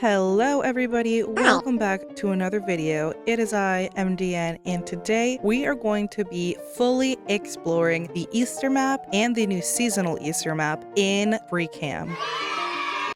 Hello everybody, welcome back to another video. It is I, MDN, and today we are going to be fully exploring the Easter map and the new seasonal Easter map in free cam.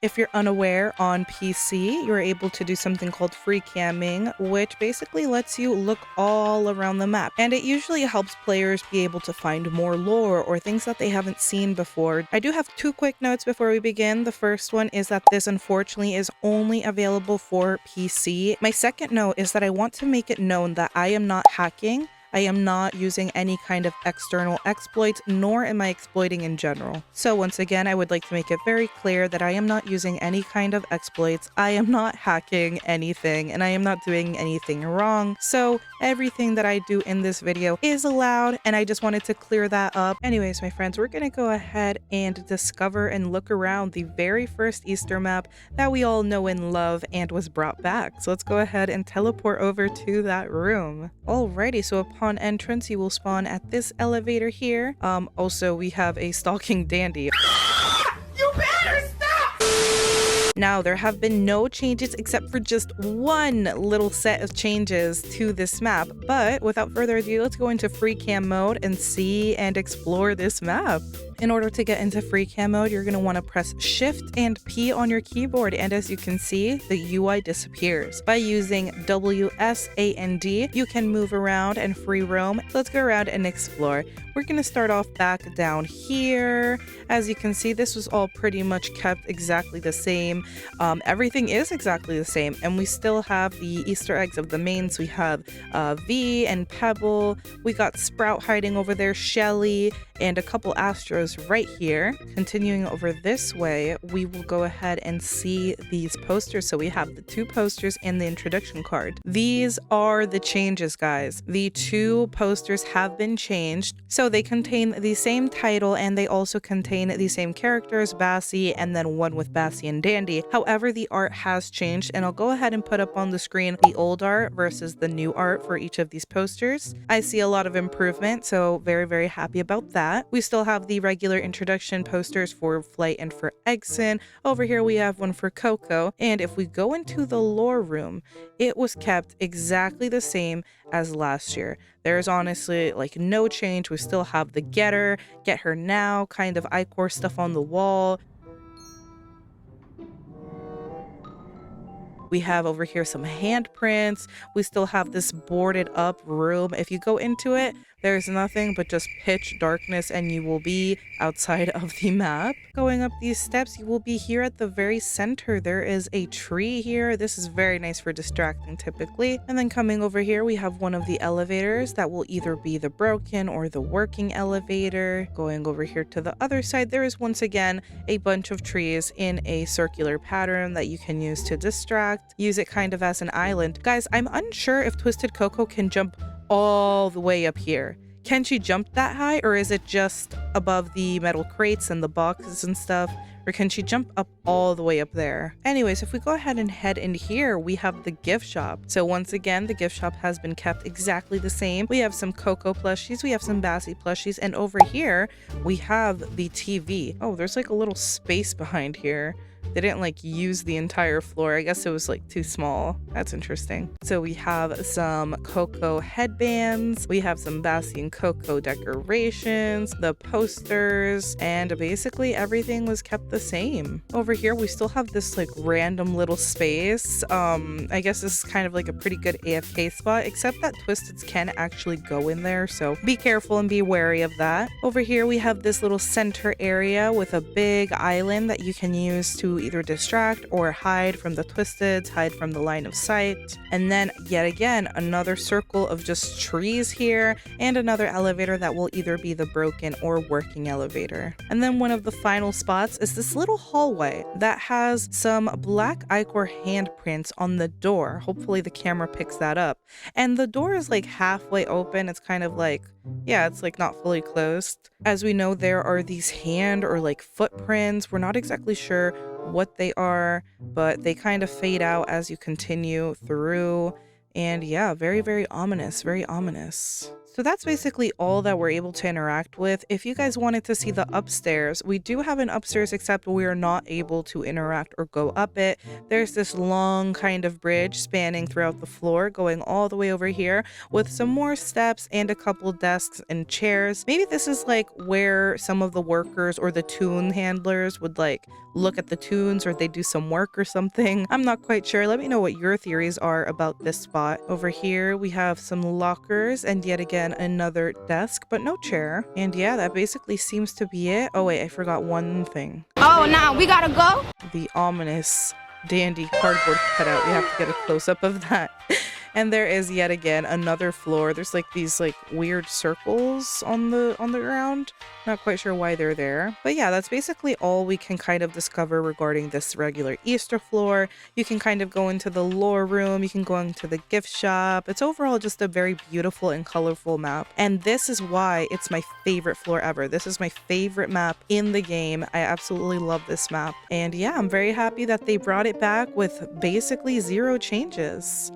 If you're unaware, on PC, you're able to do something called free camming, which basically lets you look all around the map. And it usually helps players be able to find more lore or things that they haven't seen before. I do have two quick notes before we begin. The first one is that this unfortunately is only available for PC. My second note is that I want to make it known that I am not hacking. I am not using any kind of external exploits, nor am I exploiting in general. So once again, I would like to make it very clear that I am not using any kind of exploits, I am not hacking anything, and I am not doing anything wrong. So everything that I do in this video is allowed, and I just wanted to clear that up. Anyways, my friends, we're gonna go ahead and discover and look around the very first Easter map that we all know and love and was brought back. So let's go ahead and teleport over to that room. Alrighty, so upon entrance, you will spawn at this elevator here. Also, we have a stalking dandy. You better stop! Now, there have been no changes except for just one little set of changes to this map. But without further ado, let's go into free cam mode and see and explore this map. In order to get into free cam mode, you're going to want to press Shift and P on your keyboard, and as you can see, the UI disappears. By using WSAND, you can move around and free roam. So let's go around and explore. We're going to start off back down here. As you can see, this was all pretty much kept exactly the same. Everything is exactly the same, and we still have the Easter eggs of the mains. We have V and Pebble. We got Sprout hiding over there, Shelly, and a couple Astros right here. Continuing over this way, we will go ahead and see these posters. So we have the two posters and the introduction card. These are the changes, guys. The two posters have been changed. So they contain the same title and they also contain the same characters, Bassie, and then one with Bassie and Dandy. However, the art has changed, and I'll go ahead and put up on the screen the old art versus the new art for each of these posters. I see a lot of improvement, so very, very happy about that. We still have the regular introduction posters for Flyte and for Eggson. Over here we have one for Coco, and if we go into the lore room, it was kept exactly the same as last year. There's honestly like no change. We still have the get her now kind of iCore stuff on the wall. We have over here some handprints. We still have this boarded up room. If you go into it, there's nothing but just pitch darkness and you will be outside of the map. Going up these steps, you will be here at the very center. There is a tree here. This is very nice for distracting typically. And then coming over here, we have one of the elevators that will either be the broken or the working elevator. Going over here to the other side, there is once again a bunch of trees in a circular pattern that you can use to distract. Use it kind of as an island. Guys, I'm unsure if Twisted Coco can jump all the way up here. Can she jump that high, or is it just above the metal crates and the boxes and stuff? Or can she jump up all the way up there? Anyways, if we go ahead and head in here, we have the gift shop. So once again, the gift shop has been kept exactly the same. We have some Coco plushies, we have some Bassie plushies, and over here, we have the TV. Oh, there's like a little space behind here. They didn't like use the entire floor. I guess it was like too small. That's interesting. So we have some Coco headbands. We have some Bassie and Coco decorations, the posters, and basically everything was kept the same. Over here, we still have this like random little space. I guess this is kind of like a pretty good AFK spot, except that Twisteds can actually go in there. So be careful and be wary of that. Over here, we have this little center area with a big island that you can use to either distract or hide from the Twisteds, hide from the line of sight. And then yet again, another circle of just trees here, and another elevator that will either be the broken or working elevator. And then one of the final spots is this little hallway that has some black iCore handprints on the door. Hopefully the camera picks that up. And the door is like halfway open. It's kind of like, yeah, it's like not fully closed. As we know, there are these hand or like footprints. We're not exactly sure what they are, but they kind of fade out as you continue through. And yeah, very, very ominous, very ominous. So that's basically all that we're able to interact with. If you guys wanted to see the upstairs, we do have an upstairs, except we are not able to interact or go up it. There's this long kind of bridge spanning throughout the floor, going all the way over here with some more steps and a couple desks and chairs. Maybe this is like where some of the workers or the tune handlers would like look at the tunes, or they do some work or something. I'm not quite sure. Let me know what your theories are about this spot. Over here we have some lockers and yet again another desk, but no chair. And yeah, that basically seems to be it. Oh wait, I forgot one thing. Oh, now we gotta go? The ominous dandy cardboard cutout. We have to get a close-up of that. And there is yet again another floor. There's like these like weird circles on the ground. Not quite sure why they're there. But yeah, that's basically all we can kind of discover regarding this regular Easter floor. You can kind of go into the lore room. You can go into the gift shop. It's overall just a very beautiful and colorful map. And this is why it's my favorite floor ever. This is my favorite map in the game. I absolutely love this map. And yeah, I'm very happy that they brought it back with basically 0 changes.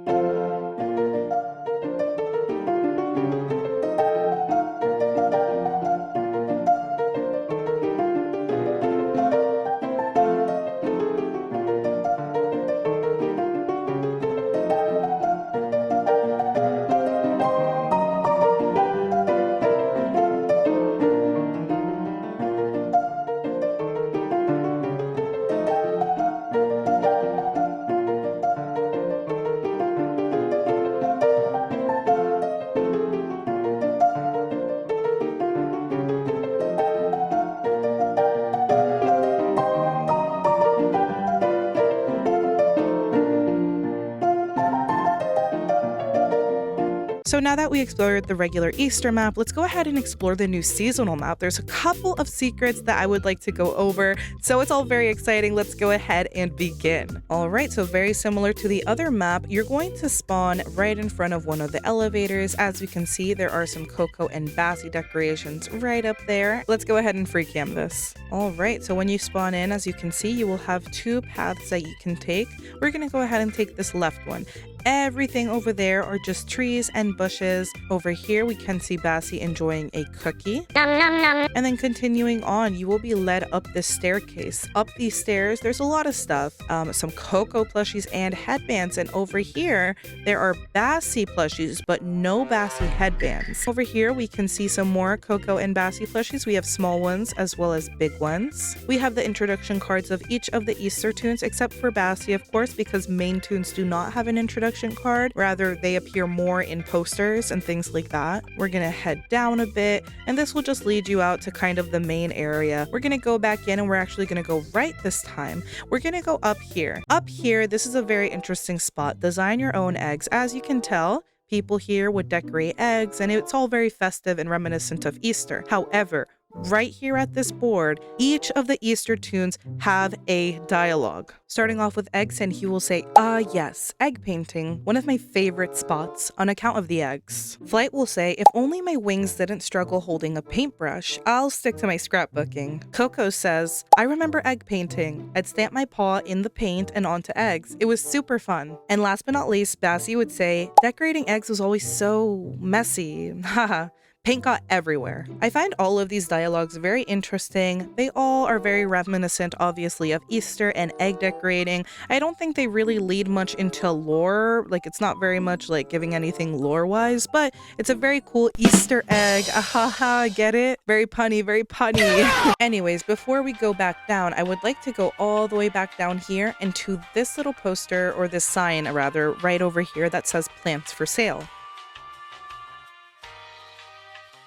So now that we explored the regular Easter map, let's go ahead and explore the new seasonal map. There's a couple of secrets that I would like to go over, so it's all very exciting. Let's go ahead and begin. All right, so very similar to the other map, you're going to spawn right in front of one of the elevators. As you can see, there are some Coco and Bassie decorations right up there. Let's go ahead and free cam this. All right, so when you spawn in, as you can see, you will have 2 paths that you can take. We're gonna go ahead and take this left one. Everything over there are just trees and bushes. Over here, we can see Bassie enjoying a cookie. Nom, nom, nom. And then continuing on, you will be led up this staircase. Up these stairs, there's a lot of stuff. Some Coco plushies and headbands. And over here, there are Bassie plushies, but no Bassie headbands. Over here, we can see some more Coco and Bassie plushies. We have small ones as well as big ones. We have the introduction cards of each of the Easter tunes, except for Bassie, of course, because main tunes do not have an introduction card. Rather, they appear more in posters and things like that. We're gonna head down a bit, and this will just lead you out to kind of the main area. We're gonna go back in, and we're actually gonna go right this time. We're gonna go up here. Up here, this is a very interesting spot. Design your own eggs. As you can tell, people here would decorate eggs, and it's all very festive and reminiscent of Easter. However, right here at this board, each of the Easter tunes have a dialogue. Starting off with Eggson, he will say, yes, egg painting, one of my favorite spots on account of the eggs. Flyte will say, if only my wings didn't struggle holding a paintbrush, I'll stick to my scrapbooking. Coco says, I remember egg painting. I'd stamp my paw in the paint and onto eggs. It was super fun. And last but not least, Bassie would say, decorating eggs was always so messy. Haha. Paint got everywhere. I find all of these dialogues very interesting. They all are very reminiscent, obviously, of Easter and egg decorating. I don't think they really lead much into lore. Like, it's not very much like giving anything lore-wise, but it's a very cool Easter egg. Ahaha, get it? Very punny, very punny. Anyways, before we go back down, I would like to go all the way back down here and to this little poster, or this sign rather, right over here that says plants for sale.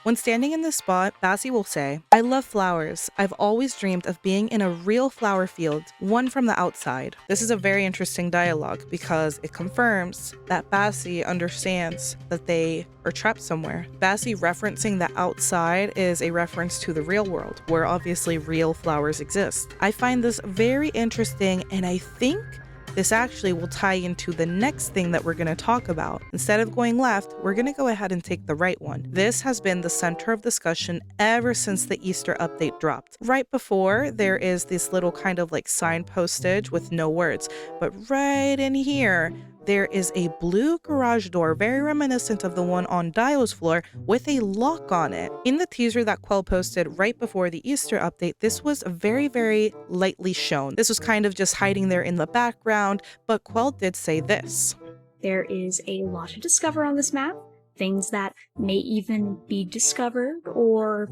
When standing in this spot, Bassie will say, I love flowers. I've always dreamed of being in a real flower field, one from the outside. This is a very interesting dialogue because it confirms that Bassie understands that they are trapped somewhere. Bassie referencing the outside is a reference to the real world, where obviously real flowers exist. I find this very interesting, and I think this actually will tie into the next thing that we're going to talk about. Instead of going left, we're going to go ahead and take the right one. This has been the center of discussion ever since the Easter update dropped. Right before, there is this little kind of like sign postage with no words, but right in here, there is a blue garage door, very reminiscent of the one on Dio's floor, with a lock on it. In the teaser that Quell posted right before the Easter update, this was very, very lightly shown. This was kind of just hiding there in the background, but Quell did say this. There is a lot to discover on this map, things that may even be discovered or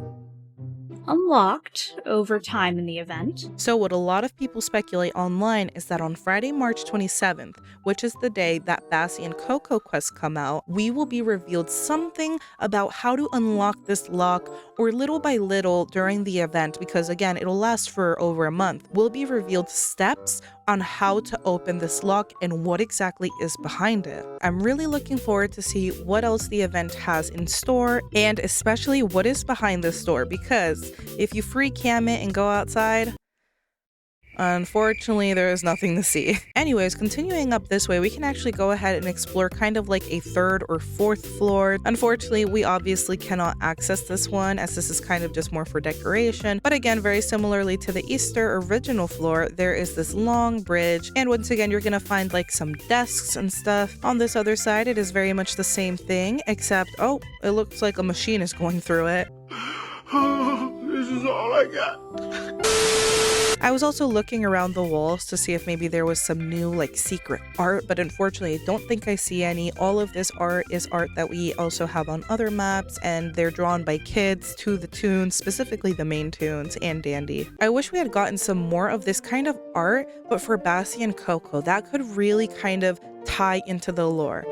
unlocked over time in the event. So what a lot of people speculate online is that on Friday, March 27th, which is the day that Bassie and Coco quests come out, we will be revealed something about how to unlock this lock, or little by little during the event, because again, it'll last for over a month. We'll be revealed steps on how to open this lock and what exactly is behind it. I'm really looking forward to see what else the event has in store, and especially what is behind this door, because if you free cam it and go outside, unfortunately, there is nothing to see. Anyways, continuing up this way, we can actually go ahead and explore kind of like a third or fourth floor. Unfortunately, we obviously cannot access this one, as this is kind of just more for decoration. But again, very similarly to the Easter original floor, there is this long bridge. And once again, you're gonna find like some desks and stuff. On this other side, it is very much the same thing, except, oh, it looks like a machine is going through it. This is all I got. I was also looking around the walls to see if maybe there was some new like secret art, but unfortunately I don't think I see any. All of this art is art that we also have on other maps, and they're drawn by kids to the tunes, specifically the main tunes and Dandy. I wish we had gotten some more of this kind of art, but for Bassie and Coco, that could really kind of tie into the lore.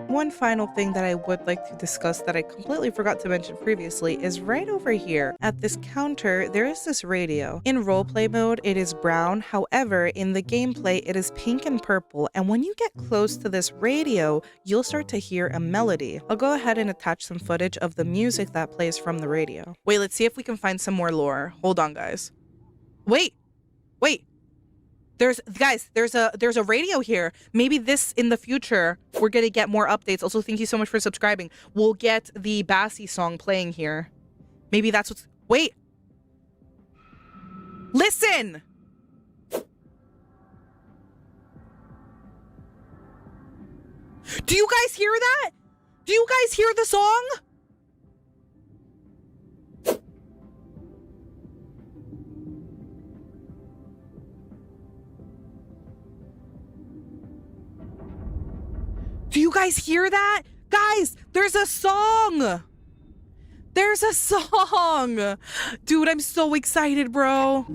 One final thing that I would like to discuss that I completely forgot to mention previously is right over here at this counter there is this radio. In roleplay mode it is brown, however in the gameplay it is pink and purple, and when you get close to this radio you'll start to hear a melody. I'll go ahead and attach some footage of the music that plays from the radio. Wait, let's see if we can find some more lore. Hold on guys. Wait. There's a radio here. Maybe this in the future we're gonna get more updates. Also, thank you so much for subscribing. We'll get the Bassie song playing here. Maybe that's what's. Wait. Listen. Do you guys hear that? Do you guys hear the song? Do you guys hear that? Guys, there's a song! There's a song! Dude, I'm so excited, bro.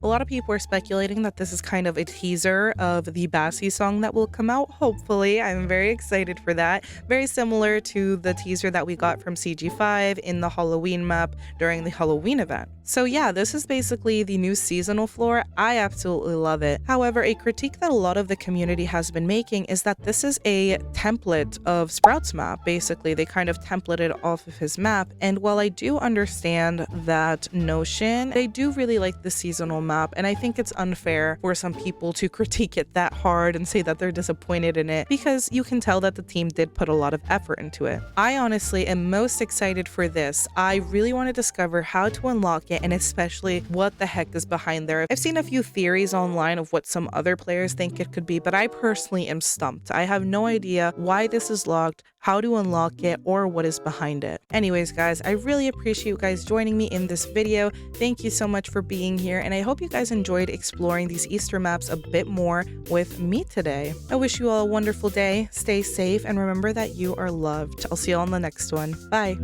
A lot of people are speculating that this is kind of a teaser of the Bassie song that will come out, hopefully. I'm very excited for that. Very similar to the teaser that we got from CG5 in the Halloween map during the Halloween event. So yeah, this is basically the new seasonal floor. I absolutely love it. However, a critique that a lot of the community has been making is that this is a template of Sprout's map. Basically, they kind of templated off of his map. And while I do understand that notion, they do really like the seasonal map. And I think it's unfair for some people to critique it that hard and say that they're disappointed in it, because you can tell that the team did put a lot of effort into it. I honestly am most excited for this. I really want to discover how to unlock it, and especially what the heck is behind there. I've seen a few theories online of what some other players think it could be, but I personally am stumped. I have no idea why this is locked, how to unlock it, or what is behind it. Anyways, guys, I really appreciate you guys joining me in this video. Thank you so much for being here, and I hope you guys enjoyed exploring these Easter maps a bit more with me today. I wish you all a wonderful day, stay safe, and remember that you are loved. I'll see you all on the next one. Bye!